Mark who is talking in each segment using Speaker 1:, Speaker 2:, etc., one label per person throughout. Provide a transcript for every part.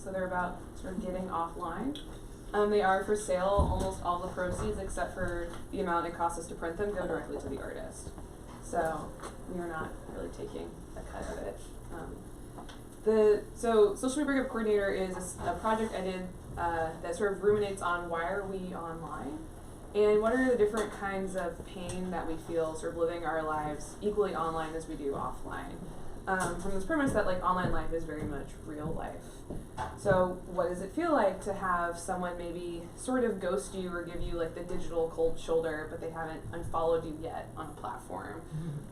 Speaker 1: so they're about sort of getting offline. They are for sale. Almost all the proceeds, except for the amount it costs us to print them, go directly to the artist. So we are not really taking a cut of it. So Social Media Breakup Coordinator is a project I did that sort of ruminates on why are we online, and what are the different kinds of pain that we feel sort of living our lives equally online as we do offline. From this premise that like online life is very much real life. So what does it feel like to have someone maybe sort of ghost you or give you like the digital cold shoulder, but they haven't unfollowed you yet on a platform?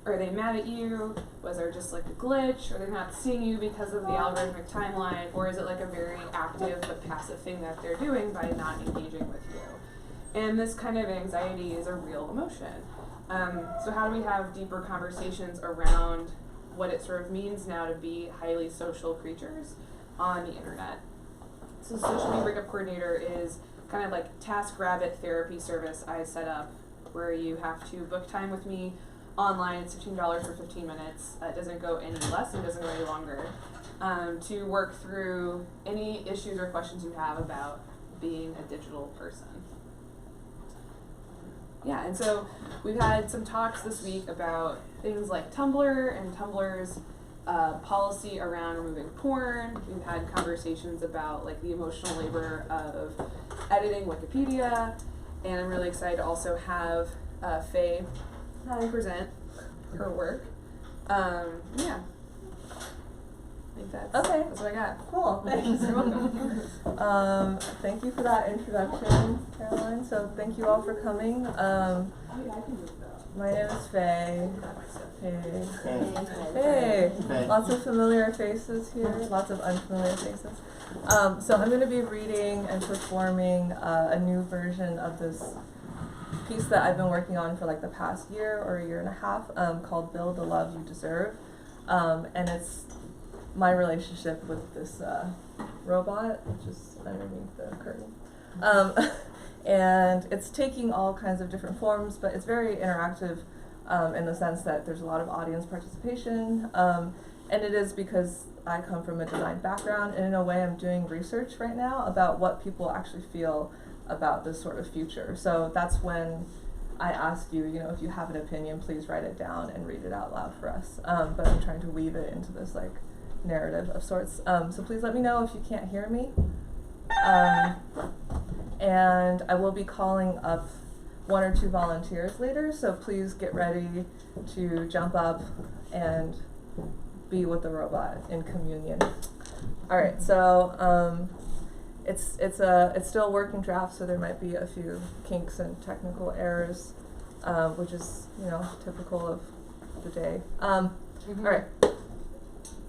Speaker 1: Are they mad at you? Was there just like a glitch? Are they not seeing you because of the algorithmic timeline? Or is it like a very active but passive thing that they're doing by not engaging with you? And this kind of anxiety is a real emotion. So how do we have deeper conversations around what it sort of means now to be highly social creatures on the internet? So Social Media Breakup Coordinator is kind of like TaskRabbit therapy service I set up, where you have to book time with me online. It's $15 for 15 minutes. It doesn't go any less and doesn't go any longer, to work through any issues or questions you have about being a digital person. Yeah, and so we've had some talks this week about things like Tumblr and Tumblr's policy around removing porn. We've had conversations about like the emotional labor of editing Wikipedia, and I'm really excited to also have Faye present her work. Yeah. I think that's what I got.
Speaker 2: Cool, thanks.
Speaker 1: You're welcome.
Speaker 2: Thank you for that introduction, Caroline. So thank you all for coming. My name is Faye. Hey. Lots of familiar faces here, lots of unfamiliar faces. So I'm going to be reading and performing a new version of this piece that I've been working on for like the past year or a year and a half, called Build the Love You Deserve. And it's my relationship with this robot, which is underneath the curtain. And it's taking all kinds of different forms, but it's very interactive in the sense that there's a lot of audience participation. And it is because I come from a design background, and in a way I'm doing research right now about what people actually feel about this sort of future. So that's when I asked you, if you have an opinion, please write it down and read it out loud for us. But I'm trying to weave it into this like narrative of sorts. So please let me know if you can't hear me. And I will be calling up 1 or 2 volunteers later, so please get ready to jump up and be with the robot in communion. All right, so it's still a working draft, so there might be a few kinks and technical errors, which is typical of the day. All right,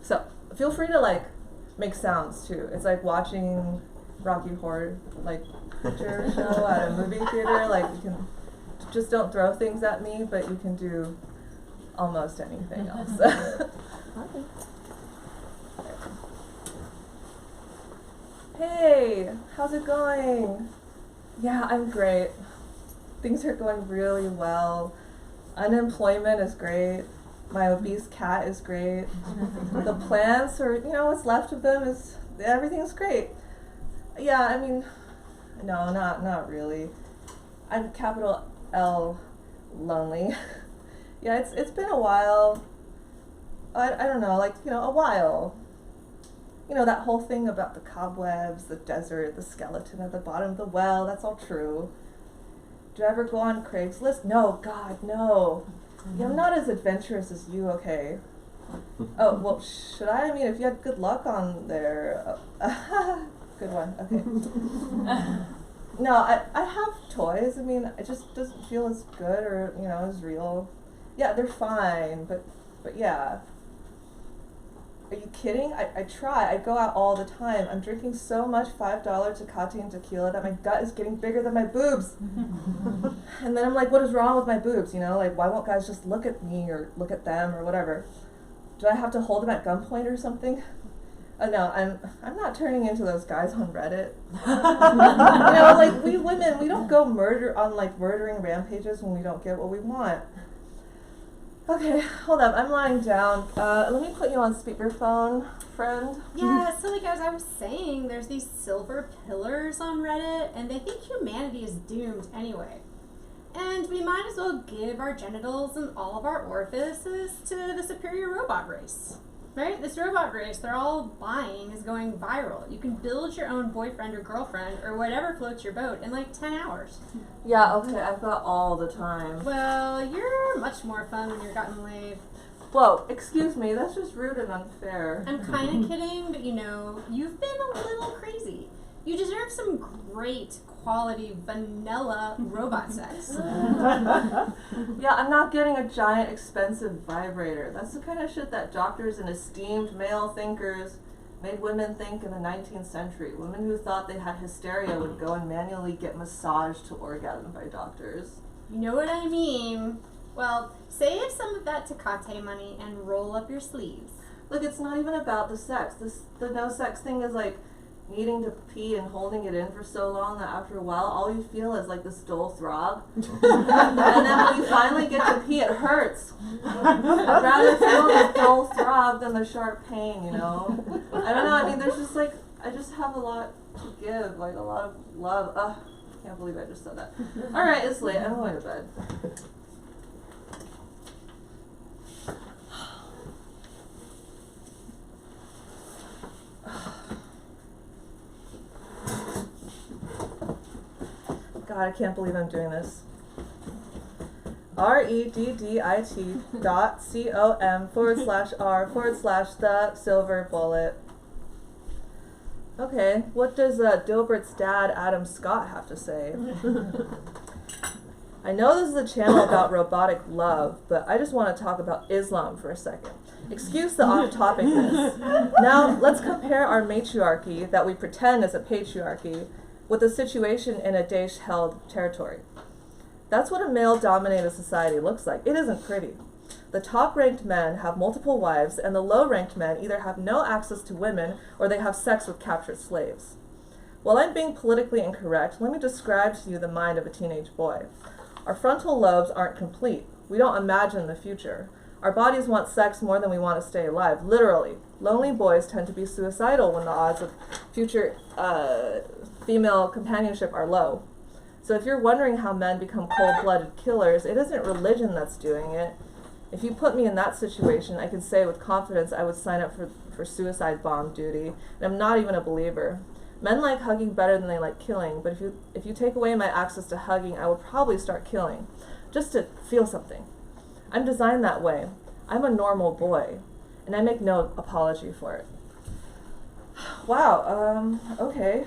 Speaker 2: so feel free to like make sounds too. It's like watching Rocky Horror Picture Show at a movie theater. Like you can just don't throw things at me, but you can do almost anything else. Hey, how's it going? Yeah, I'm great. Things are going really well. Unemployment is great. My obese cat is great. The plants, or what's left of them, is everything's great. Yeah, I mean, no, not really. I'm capital L lonely. Yeah, it's been a while. I don't know, a while. That whole thing about the cobwebs, the desert, the skeleton at the bottom of the well, that's all true. Do I ever go on Craigslist? No, God, no. Yeah, I'm not as adventurous as you, okay. Oh, well, should I? I mean, if you had good luck on there. Good one, okay. No, I have toys. I mean, it just doesn't feel as good or, as real. Yeah, they're fine, but yeah. Are you kidding? I try. I go out all the time. I'm drinking so much $5 Tecate and tequila that my gut is getting bigger than my boobs. And then I'm like, what is wrong with my boobs? Why won't guys just look at me or look at them or whatever? Do I have to hold them at gunpoint or something? No, I'm not turning into those guys on Reddit. We women, we don't go murdering rampages when we don't get what we want. Okay, hold up. I'm lying down. Let me put you on speakerphone, friend.
Speaker 3: Yeah, so like as I was saying, there's these silver pillars on Reddit, and they think humanity is doomed anyway. And we might as well give our genitals and all of our orifices to the superior robot race. Right? This robot race they're all buying is going viral. You can build your own boyfriend or girlfriend or whatever floats your boat in like 10 hours.
Speaker 2: Yeah, okay, I've got all the time.
Speaker 3: Well, you're much more fun when you're gotten laid.
Speaker 2: Whoa, excuse me, that's just rude and unfair.
Speaker 3: I'm kind of kidding, but you know, you've been a little crazy. You deserve some great quality vanilla robot sex.
Speaker 2: Yeah, I'm not getting a giant expensive vibrator. That's the kind of shit that doctors and esteemed male thinkers made women think in the 19th century. Women who thought they had hysteria would go and manually get massaged to orgasm by doctors.
Speaker 3: You know what I mean? Well, save some of that Tecate money and roll up your sleeves.
Speaker 2: Look, it's not even about the sex. The no sex thing is like needing to pee and holding it in for so long that after a while all you feel is like this dull throb. And then when you finally get to pee, it hurts. I'd rather feel the dull throb than the sharp pain, you know? I don't know, I mean, there's just like, I just have a lot to give, like a lot of love. Ugh, I can't believe I just said that. Alright, it's late, I'm going to bed. God, I can't believe I'm doing this. reddit.com/r/the silver bullet. Okay, what does Dilbert's dad, Adam Scott, have to say? I know this is a channel about robotic love, but I just want to talk about Islam for a second. Excuse the off-topicness. Now, let's compare our matriarchy that we pretend is a patriarchy with the situation in a Daesh-held territory. That's what a male-dominated society looks like. It isn't pretty. The top-ranked men have multiple wives, and the low-ranked men either have no access to women or they have sex with captured slaves. While I'm being politically incorrect, let me describe to you the mind of a teenage boy. Our frontal lobes aren't complete. We don't imagine the future. Our bodies want sex more than we want to stay alive, literally. Lonely boys tend to be suicidal when the odds of future female companionship are low. So if you're wondering how men become cold-blooded killers, it isn't religion that's doing it. If you put me in that situation, I can say with confidence I would sign up for suicide bomb duty, and I'm not even a believer. Men like hugging better than they like killing, but if you take away my access to hugging, I would probably start killing, just to feel something. I'm designed that way. I'm a normal boy, and I make no apology for it. Wow, okay.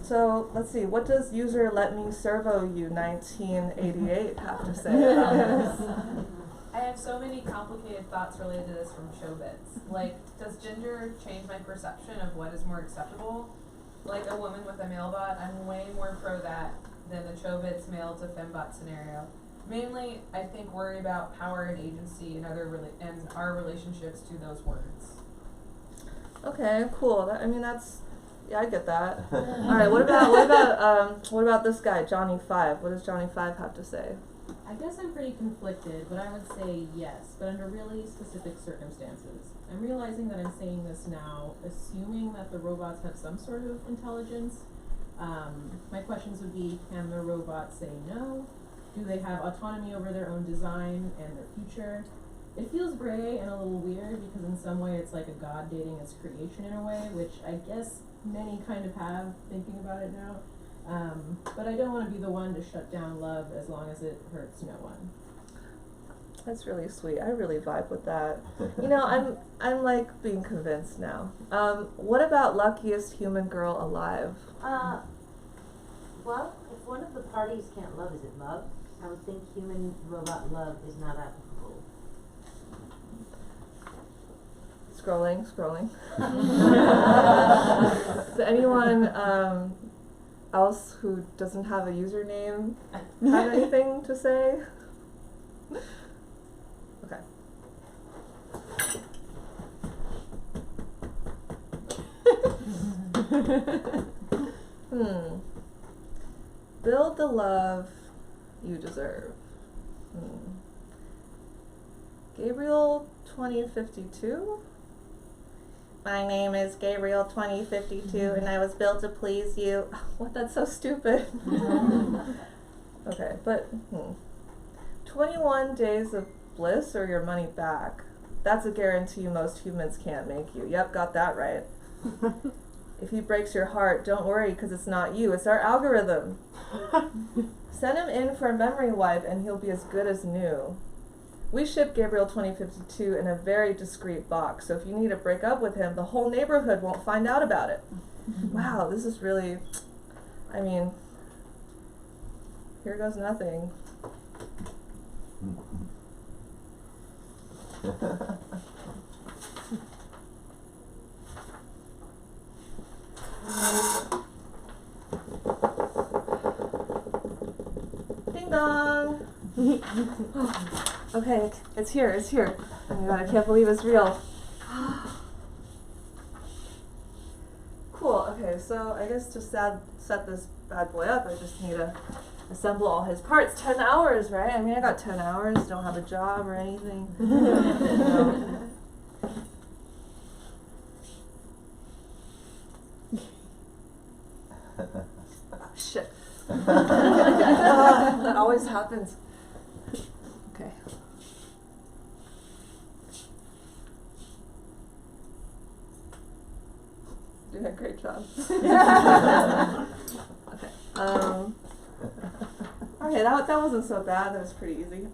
Speaker 2: So, let's see, what does user let me servo you 1988 have to say about this?
Speaker 1: I have so many complicated thoughts related to this from Showbits. Like, does gender change my perception of what is more acceptable? Like a woman with a male bot, I'm way more pro that than the Showbits male to fembot scenario. Mainly, I think worry about power and agency and and our relationships to those words.
Speaker 2: Okay, cool. Yeah, I get that. All right, what about this guy, Johnny 5? What does Johnny 5 have to say?
Speaker 4: I guess I'm pretty conflicted, but I would say yes, but under really specific circumstances. I'm realizing that I'm saying this now, assuming that the robots have some sort of intelligence. My questions would be, can the robots say no? Do they have autonomy over their own design and their future? It feels gray and a little weird because in some way it's like a god dating its creation in a way, which I guess many kind of have, thinking about it now. But I don't want to be the one to shut down love as long as it hurts no one.
Speaker 2: That's really sweet. I really vibe with that. You know, I'm like being convinced now. What about luckiest human girl alive?
Speaker 5: Well, if one of the parties can't love, is it love? I would think human robot love is not applicable.
Speaker 2: Scrolling. Does anyone else who doesn't have a username have anything to say? Okay. Build the love you deserve. Gabriel 2052. My name is Gabriel 2052 and I was built to please you. What? That's so stupid. Okay, but 21 days of bliss or your money back. That's a guarantee most humans can't make you. Yep, got that right. If he breaks your heart, don't worry because it's not you, it's our algorithm. Send him in for a memory wipe and he'll be as good as new. We ship Gabriel 2052 in a very discreet box, so if you need to break up with him, the whole neighborhood won't find out about it. Wow, this is really, I mean, here goes nothing. Ding dong! Okay, it's here, it's here. Oh my god, I can't believe it's real. Cool, okay, so I guess to set this bad boy up, I just need to assemble all his parts. 10 hours, right? I mean, I got 10 hours, don't have a job or anything. Oh, shit. That always happens. Okay. Doing a great job. Okay. Okay, that wasn't so bad. That was pretty easy. Who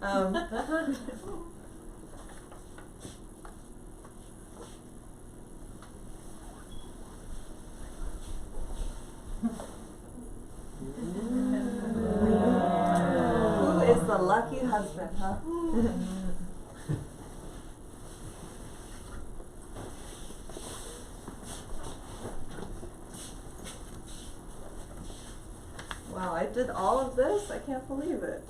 Speaker 2: is the lucky husband, huh? Wow, I did all of this? I can't believe it.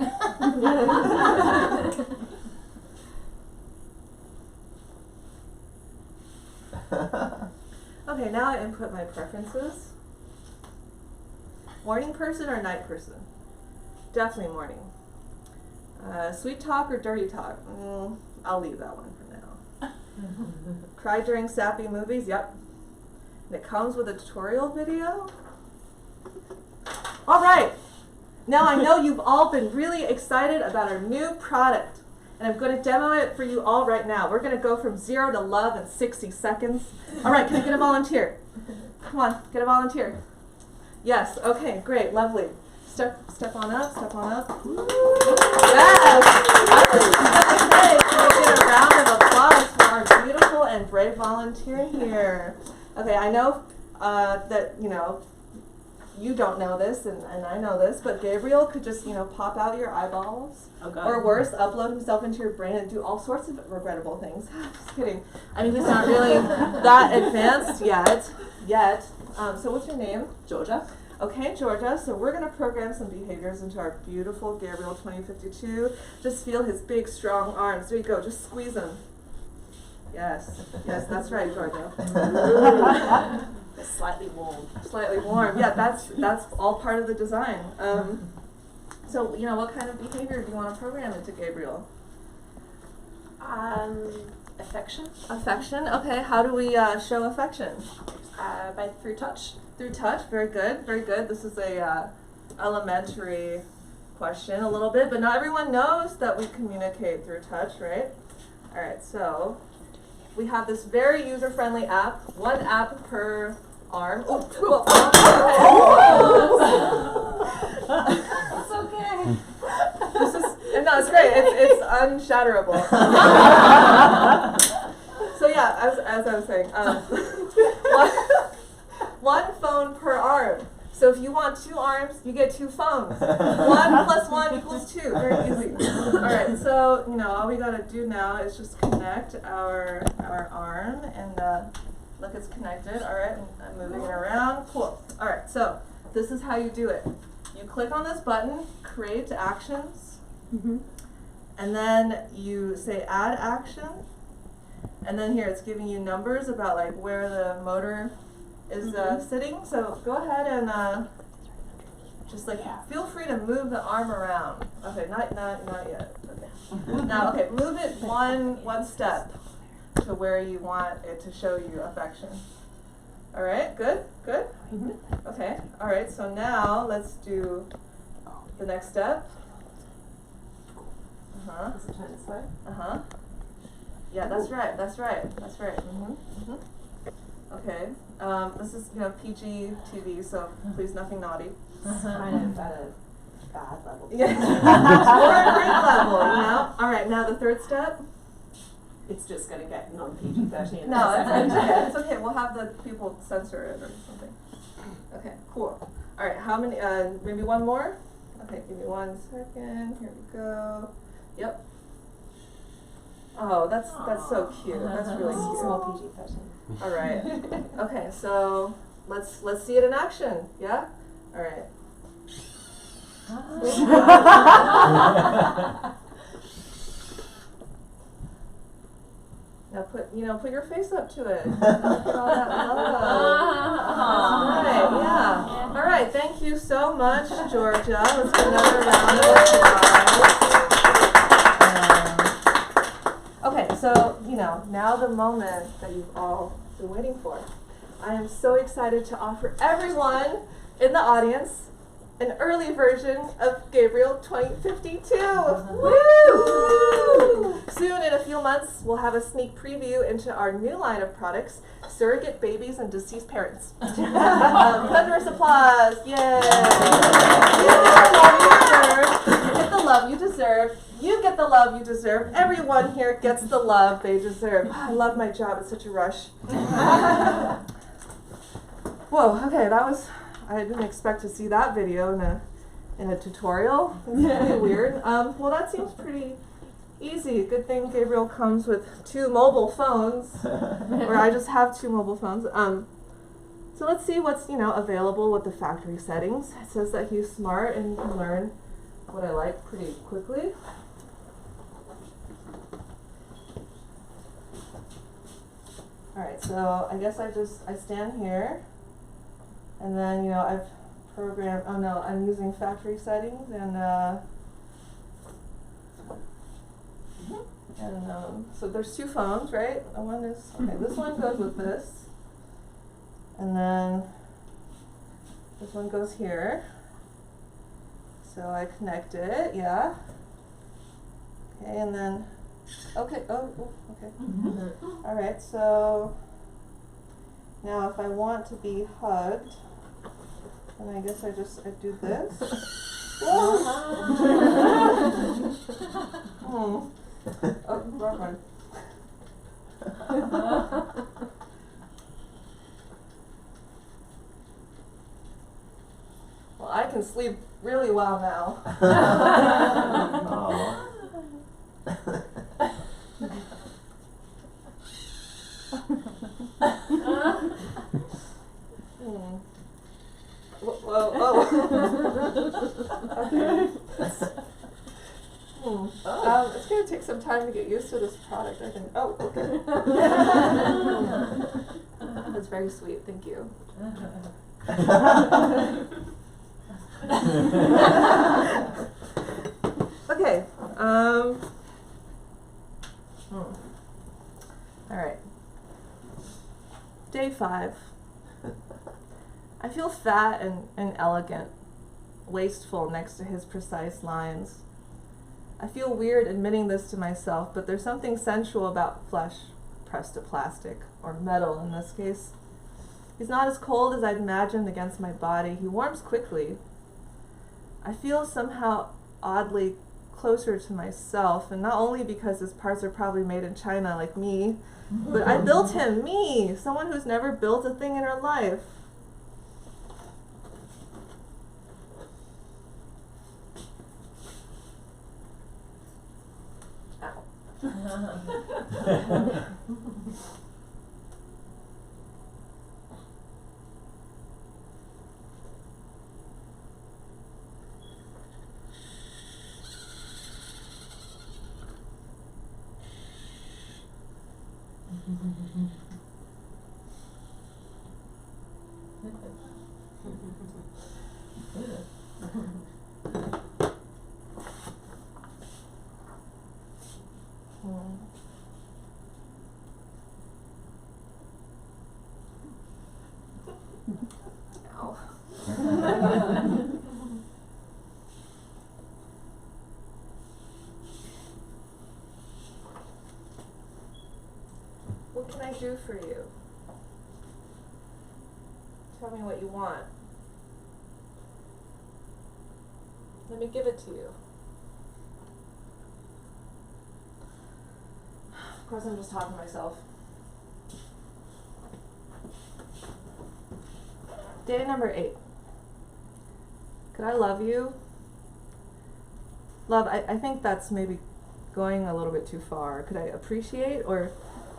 Speaker 2: Okay, now I input my preferences. Morning person or night person? Definitely morning. Sweet talk or dirty talk? I'll leave that one for now. Cry during sappy movies? Yep. And it comes with a tutorial video? All right. Now I know you've all been really excited about our new product. And I'm going to demo it for you all right now. We're going to go from 0 to love in 60 seconds. All right, can I get a volunteer? Come on, get a volunteer. Yes, okay, great, lovely. Step on up, step on up. Yes! Okay, can we get a round of applause for our beautiful and brave volunteer here? Okay, I know that, you don't know this, and I know this, but Gabriel could just, pop out your eyeballs.
Speaker 6: Oh, God.
Speaker 2: Or worse, upload himself into your brain and do all sorts of regrettable things. Just kidding. I mean, he's not really that advanced yet. So what's your name?
Speaker 6: Georgia.
Speaker 2: Okay, Georgia, so we're going to program some behaviors into our beautiful Gabriel 2052. Just feel his big, strong arms. There you go, just squeeze them. Yes, that's right, Georgia.
Speaker 6: It's slightly warm.
Speaker 2: Slightly warm, yeah, that's all part of the design. So, what kind of behavior do you want to program into Gabriel?
Speaker 6: Affection.
Speaker 2: Affection, okay, how do we show affection?
Speaker 6: Through touch.
Speaker 2: Through touch, very good, very good. This is a elementary question a little bit, but not everyone knows that we communicate through touch, right? All right, so we have this very user-friendly app, one app per arm. Oh,
Speaker 5: It's okay.
Speaker 2: No, it's great. It's unshatterable. So yeah, as I was saying, one phone per arm. So if you want 2 arms, you get 2 phones. 1 plus 1 equals 2. Very easy. All right. So all we gotta do now is just connect our arm and look, it's connected. All right. I'm moving it around. Cool. All right. So this is how you do it. You click on this button, create actions, and then you say add action, and then here it's giving you numbers about like where the motor is sitting. So go ahead and Just like feel free to move the arm around. Okay, not yet. Okay. Now, okay, move it one step to where you want it to show you affection. All right, good. Okay, all right. So now let's do the next step.
Speaker 6: Is it turn this way?
Speaker 2: Yeah, that's right. Okay. This is PG TV, so please nothing naughty.
Speaker 6: Kind of at a bad level.
Speaker 2: Yeah. Or a great level, All right, now the third step.
Speaker 6: It's just gonna get non-PG-13.
Speaker 2: No, it's okay. It's okay. We'll have the people censor it or something. Okay, cool. All right, how many? Maybe one more. Okay, give me 1 second. Here we go. Yep. Oh, that's so cute. That's really cute.
Speaker 6: Small PG-13.
Speaker 2: All right. Okay, so let's see it in action. Yeah. All right. Now put your face up to it. Look at all that love. That's right. Yeah. All right. Thank you so much, Georgia. Let's get another round of applause. Okay, so now the moment that you've all been waiting for. I am so excited to offer everyone in the audience an early version of Gabriel 2052. Woo! Soon, in a few months, we'll have a sneak preview into our new line of products, surrogate babies and deceased parents. Thunderous applause! Yay! You get the love you deserve. You get the love you deserve. Everyone here gets the love they deserve. I love my job. It's such a rush. Whoa, okay, I didn't expect to see that video in a tutorial. That's really weird. Well, that seems pretty easy. Good thing Gabriel comes with 2 mobile phones, or I just have 2 mobile phones. So let's see what's available with the factory settings. It says that he's smart and can learn what I like pretty quickly. All right, so I guess I stand here. And then, I've programmed, I'm using factory settings so there's 2 phones, right? One is, this one goes with this. And then this one goes here. So I connect it, yeah. Okay, and then, okay. All right, so now if I want to be hugged, then I guess I do this. Oh, wrong one. Well, I can sleep really well now. Whoa. Okay. It's going to take some time to get used to this product, I think. Oh, okay. That's very sweet, thank you. Okay. All right. Day 5. I feel fat and elegant, wasteful next to his precise lines. I feel weird admitting this to myself, but there's something sensual about flesh pressed to plastic, or metal in this case. He's not as cold as I'd imagined against my body. He warms quickly. I feel somehow oddly closer to myself, and not only because his parts are probably made in China like me, but I built him, me, someone who's never built a thing in her life. Ow. What can I do for you? Tell me what you want. Let me give it to you. Of course, I'm just talking to myself. Day number 8. Could I love you? Love, I think that's maybe going a little bit too far. Could I appreciate or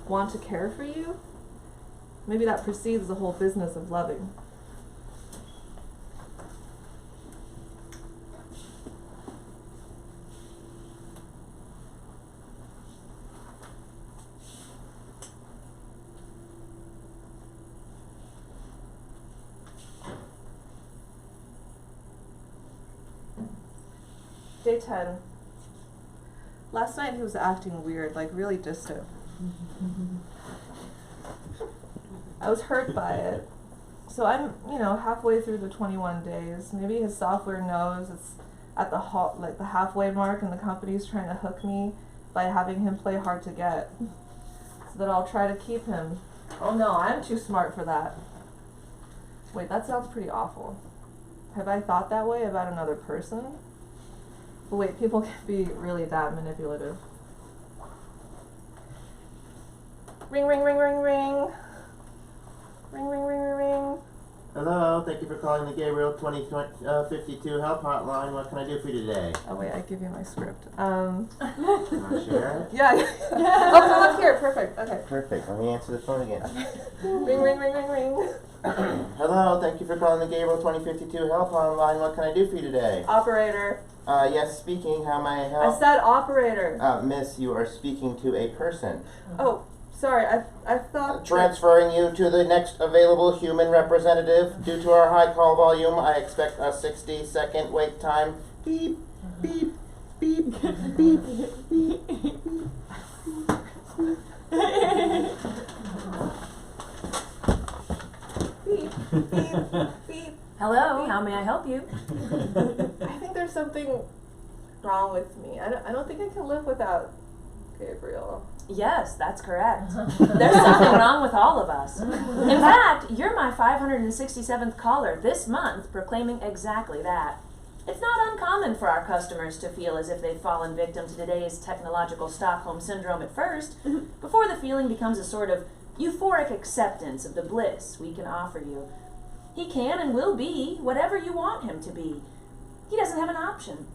Speaker 2: want to care for you? Maybe that precedes the whole business of loving. Day 10. Last night he was acting weird, like really distant. I was hurt by it. So I'm, halfway through the 21 days. Maybe his software knows it's at the the halfway mark and the company's trying to hook me by having him play hard to get. So that I'll try to keep him. Oh no, I'm too smart for that. Wait, that sounds pretty awful. Have I thought that way about another person? But wait, people can be really that manipulative. Ring, ring, ring, ring, ring. Ring, ring, ring, ring, ring.
Speaker 7: Hello, thank you for calling the Gabriel 2052 help hotline. What can I do for you today?
Speaker 2: Oh wait, I give you my script.
Speaker 7: Want to share it?
Speaker 2: Yeah. Oh, come up here. Perfect. Okay.
Speaker 7: Perfect. Let me answer the phone again.
Speaker 2: Ring, ring, ring, ring, ring.
Speaker 7: Hello, thank you for calling the Gabriel 2052 help hotline. What can I do for you today?
Speaker 2: Operator.
Speaker 7: Yes, speaking. How may I help?
Speaker 2: I said operator.
Speaker 7: Miss, you are speaking to a person.
Speaker 2: Oh, sorry. I thought.
Speaker 7: Transferring you to the next available human representative. Due to our high call volume, I expect a 60-second wait time. Beep, beep, beep, beep, beep,
Speaker 2: Beep, beep, beep.
Speaker 8: Hello, how may I help you?
Speaker 2: I think there's something wrong with me. I don't think I can live without Gabriel.
Speaker 8: Yes, that's correct. There's something wrong with all of us. In fact, you're my 567th caller this month proclaiming exactly that. It's not uncommon for our customers to feel as if they've fallen victim to today's technological Stockholm Syndrome at first, before the feeling becomes a sort of euphoric acceptance of the bliss we can offer you. He can and will be whatever you want him to be. He doesn't have an option.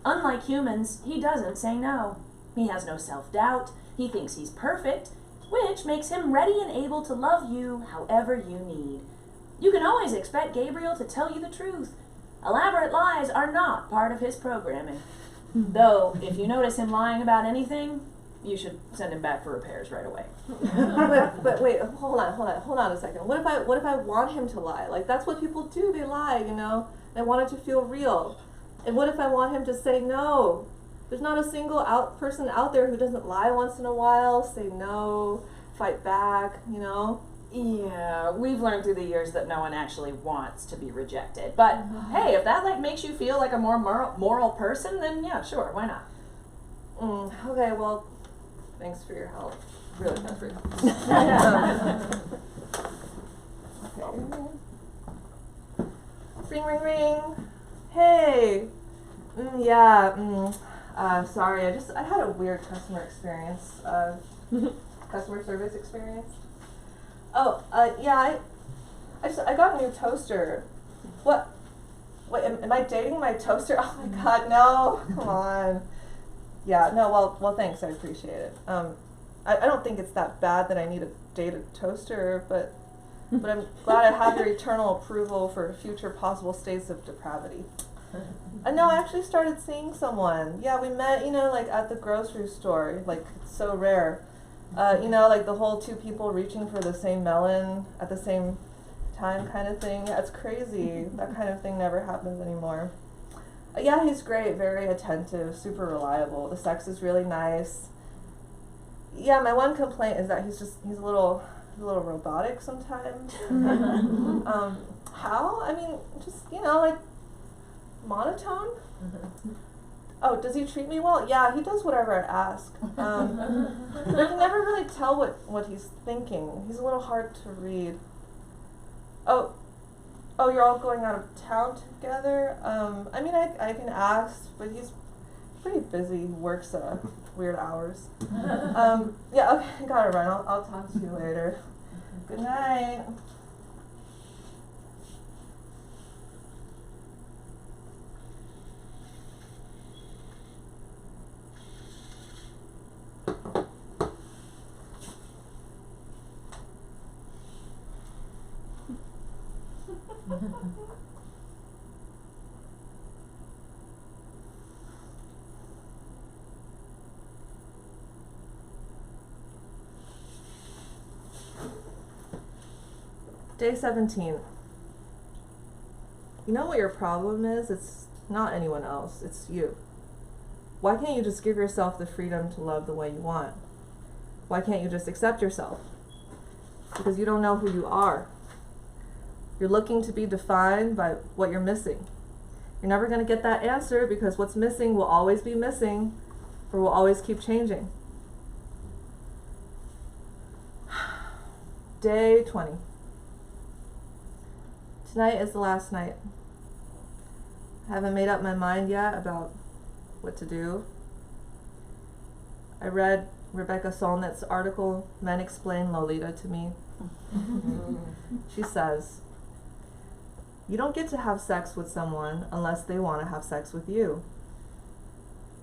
Speaker 8: Unlike humans, he doesn't say no. He has no self-doubt. He thinks he's perfect, which makes him ready and able to love you however you need. You can always expect Gabriel to tell you the truth. Elaborate lies are not part of his programming. Though, if you notice him lying about anything, you should send him back for repairs right away.
Speaker 2: but wait, hold on a second. What if I want him to lie? Like, that's what people do. They lie, They want it to feel real. And what if I want him to say no? There's not a single person out there who doesn't lie once in a while, say no, fight back,
Speaker 8: Yeah, we've learned through the years that no one actually wants to be rejected. But hey, if that makes you feel like a more moral person, then yeah, sure, why not?
Speaker 2: Okay, well, thanks for your help. Really, thanks for your help. Okay. Ring, ring, ring. Hey. Sorry, I had a weird customer experience. Customer service experience. Oh, yeah, I got a new toaster. What? Wait, am I dating my toaster? Oh my god, no, come on. Yeah, no, well, thanks, I appreciate it. I don't think it's that bad that I need to date a toaster, but I'm glad I have your eternal approval for future possible states of depravity. No, I actually started seeing someone. Yeah, we met, like at the grocery store. Like, it's so rare. Like the whole two people reaching for the same melon at the same time kind of thing. Yeah, it's crazy. That kind of thing never happens anymore. Yeah, he's great, very attentive, super reliable. The sex is really nice. Yeah, my one complaint is that he's a little robotic sometimes. How? I mean, just, like monotone. Oh, does he treat me well? Yeah, he does whatever I ask. But I can never really tell what he's thinking. He's a little hard to read. Oh, you're all going out of town together? I mean, I can ask, but he's pretty busy. He works weird hours. Yeah, okay, gotta run. I'll talk to you later. Good night. Day 17. You know what your problem is? It's not anyone else, it's you. Why can't you just give yourself the freedom to love the way you want? Why can't you just accept yourself? Because you don't know who you are. You're looking to be defined by what you're missing. You're never going to get that answer because what's missing will always be missing or will always keep changing. Day 20. Tonight is the last night. I haven't made up my mind yet about what to do. I read Rebecca Solnit's article, Men Explain Lolita to me. She says, you don't get to have sex with someone unless they want to have sex with you.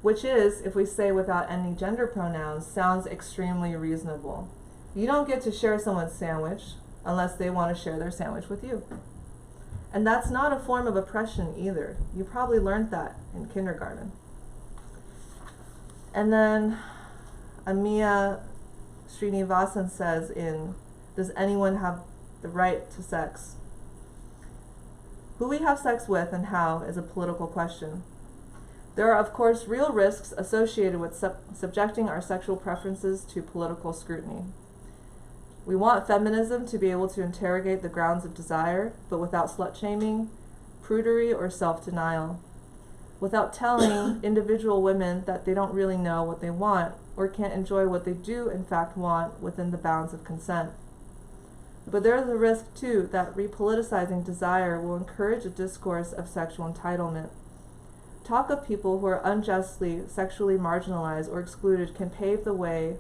Speaker 2: Which is, if we say without any gender pronouns, sounds extremely reasonable. You don't get to share someone's sandwich unless they want to share their sandwich with you. And that's not a form of oppression either. You probably learned that in kindergarten. And then Amiya Srinivasan says in Does Anyone Have the Right to Sex? Who we have sex with and how is a political question. There are, of course, real risks associated with subjecting our sexual preferences to political scrutiny. We want feminism to be able to interrogate the grounds of desire, but without slut-shaming, prudery, or self-denial. Without telling individual women that they don't really know what they want or can't enjoy what they do in fact want within the bounds of consent. But there is a risk, too, that repoliticizing desire will encourage a discourse of sexual entitlement. Talk of people who are unjustly sexually marginalized or excluded can pave the way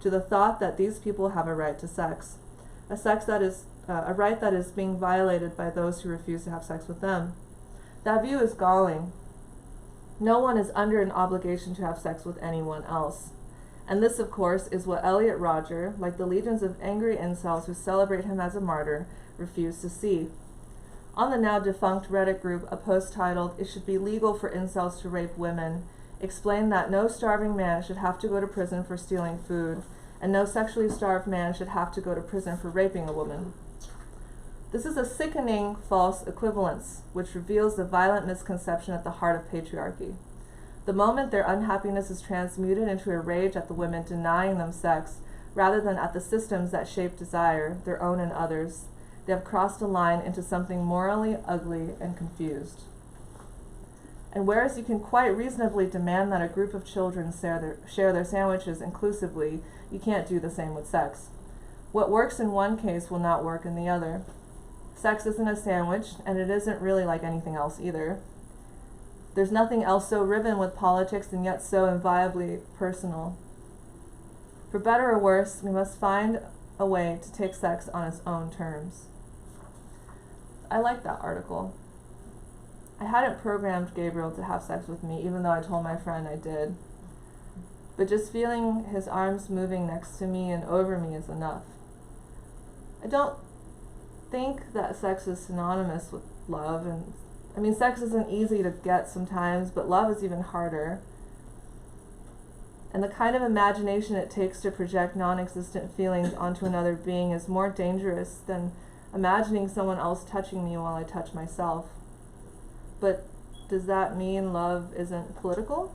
Speaker 2: to the thought that these people have a right to sex, a right that is being violated by those who refuse to have sex with them. That view is galling. No one is under an obligation to have sex with anyone else. And this, of course, is what Elliot Rodger, like the legions of angry incels who celebrate him as a martyr, refuse to see. On the now defunct Reddit group, a post titled, "It Should Be Legal for Incels to Rape Women," explained that no starving man should have to go to prison for stealing food, and no sexually starved man should have to go to prison for raping a woman. This is a sickening false equivalence, which reveals the violent misconception at the heart of patriarchy. The moment their unhappiness is transmuted into a rage at the women denying them sex, rather than at the systems that shape desire, their own and others, they have crossed a line into something morally ugly and confused. And whereas you can quite reasonably demand that a group of children share their sandwiches inclusively, you can't do the same with sex. What works in one case will not work in the other. Sex isn't a sandwich, and it isn't really like anything else either. There's nothing else so riven with politics and yet so inviolably personal. For better or worse, we must find a way to take sex on its own terms. I like that article. I hadn't programmed Gabriel to have sex with me, even though I told my friend I did. But just feeling his arms moving next to me and over me is enough. I don't think that sex is synonymous with love, and sex isn't easy to get sometimes, but love is even harder. And the kind of imagination it takes to project non-existent feelings onto another being is more dangerous than imagining someone else touching me while I touch myself. But does that mean love isn't political?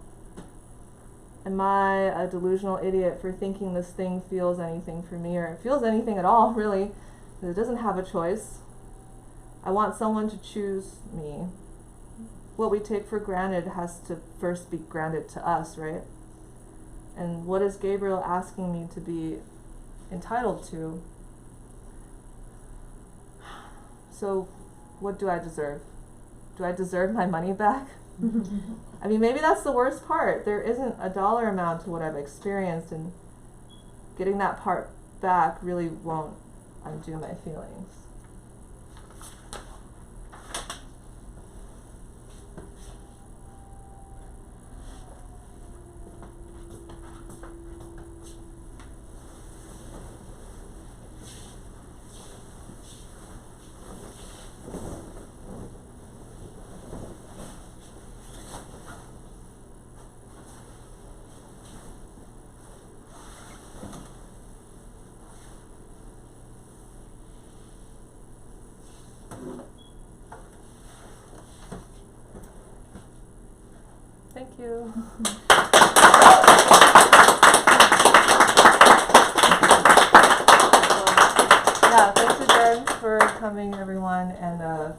Speaker 2: Am I a delusional idiot for thinking this thing feels anything for me, or feels anything at all, really? It doesn't have a choice. I want someone to choose me. What we take for granted has to first be granted to us, right? And what is Gabriel asking me to be entitled to? So, what do I deserve? Do I deserve my money back? I mean, maybe that's the worst part. There isn't a dollar amount to what I've experienced, and getting that part back really won't undo my feelings. Thank you. Yeah, thanks again for coming, everyone, and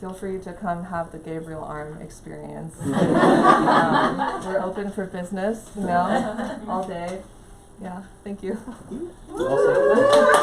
Speaker 2: feel free to come have the Gabriel Arm experience. We're open for business, all day. Yeah, thank you.
Speaker 7: Awesome.